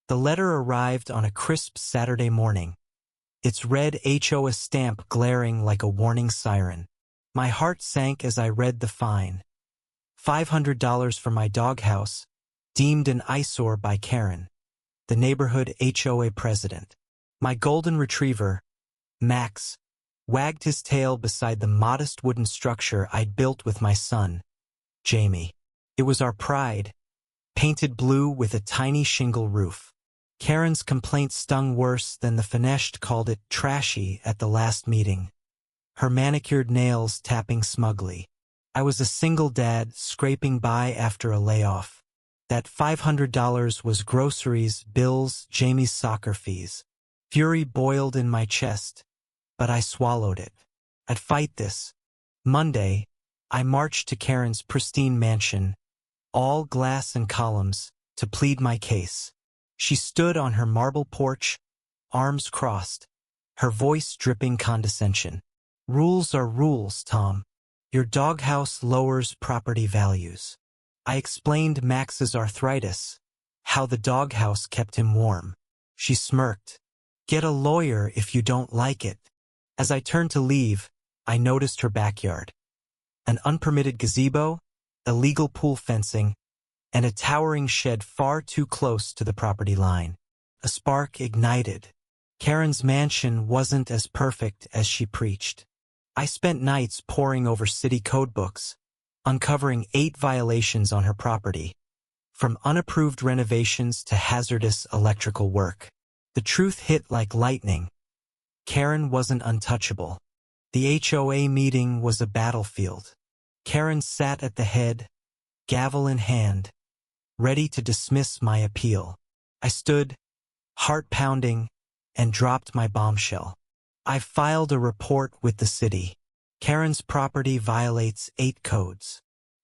The letter arrived on a crisp Saturday morning, its red HOA stamp glaring like a warning siren. My heart sank as I read the fine. $500 for my doghouse, deemed an eyesore by Karen, the neighborhood HOA president. My golden retriever, Max, wagged his tail beside the modest wooden structure I'd built with my son, Jamie. It was our pride, painted blue with a tiny shingle roof. Karen's complaint stung worse than the finessed called it trashy at the last meeting, her manicured nails tapping smugly. I was a single dad scraping by after a layoff. That $500 was groceries, bills, Jamie's soccer fees. Fury boiled in my chest, but I swallowed it. I'd fight this. Monday, I marched to Karen's pristine mansion, all glass and columns, to plead my case. She stood on her marble porch, arms crossed, her voice dripping condescension. Rules are rules, Tom. Your doghouse lowers property values. I explained Max's arthritis, how the doghouse kept him warm. She smirked. Get a lawyer if you don't like it. As I turned to leave, I noticed her backyard. An unpermitted gazebo, illegal pool fencing, and a towering shed far too close to the property line. A spark ignited. Karen's mansion wasn't as perfect as she preached. I spent nights poring over city code books, uncovering 8 violations on her property, from unapproved renovations to hazardous electrical work. The truth hit like lightning. Karen wasn't untouchable. The HOA meeting was a battlefield. Karen sat at the head, gavel in hand, ready to dismiss my appeal. I stood, heart pounding, and dropped my bombshell. I've filed a report with the city. Karen's property violates 8 codes.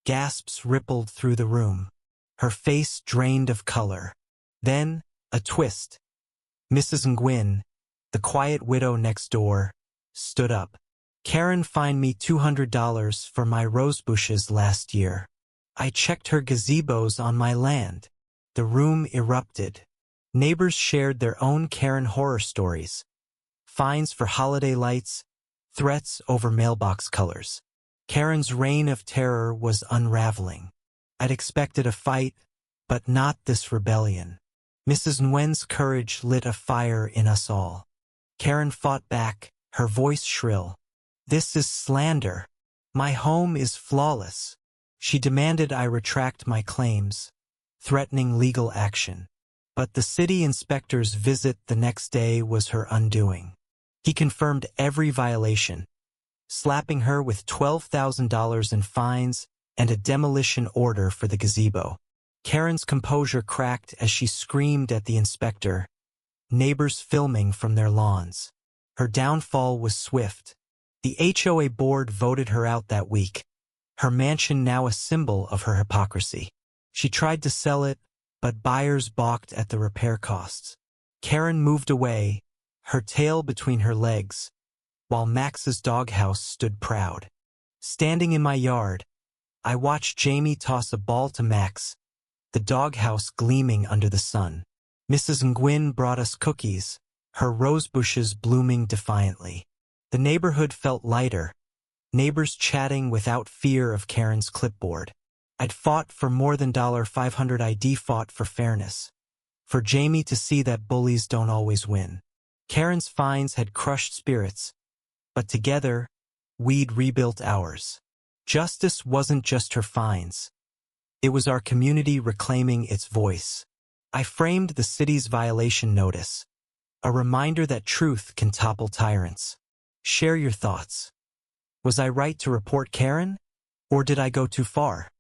Gasps rippled through the room. Her face drained of color. Then, a twist. Mrs. Nguyen, the quiet widow next door, stood up. Karen fined me $200 for my rosebushes last year. I checked her gazebos on my land. The room erupted. Neighbors shared their own Karen horror stories. Fines for holiday lights, threats over mailbox colors. Karen's reign of terror was unraveling. I'd expected a fight, but not this rebellion. Mrs. Nguyen's courage lit a fire in us all. Karen fought back, her voice shrill. This is slander. My home is flawless. She demanded I retract my claims, threatening legal action. But the city inspector's visit the next day was her undoing. He confirmed every violation, slapping her with $12,000 in fines and a demolition order for the gazebo. Karen's composure cracked as she screamed at the inspector, neighbors filming from their lawns. Her downfall was swift. The HOA board voted her out that week, her mansion now a symbol of her hypocrisy. She tried to sell it, but buyers balked at the repair costs. Karen moved away, her tail between her legs, while Max's doghouse stood proud. Standing in my yard, I watched Jamie toss a ball to Max, the doghouse gleaming under the sun. Mrs. Nguyen brought us cookies, her rosebushes blooming defiantly. The neighborhood felt lighter, neighbors chatting without fear of Karen's clipboard. I'd fought for more than $500. I'd fought for fairness, for Jamie to see that bullies don't always win. Karen's fines had crushed spirits, but together, we'd rebuilt ours. Justice wasn't just her fines. It was our community reclaiming its voice. I framed the city's violation notice, a reminder that truth can topple tyrants. Share your thoughts. Was I right to report Karen, or did I go too far?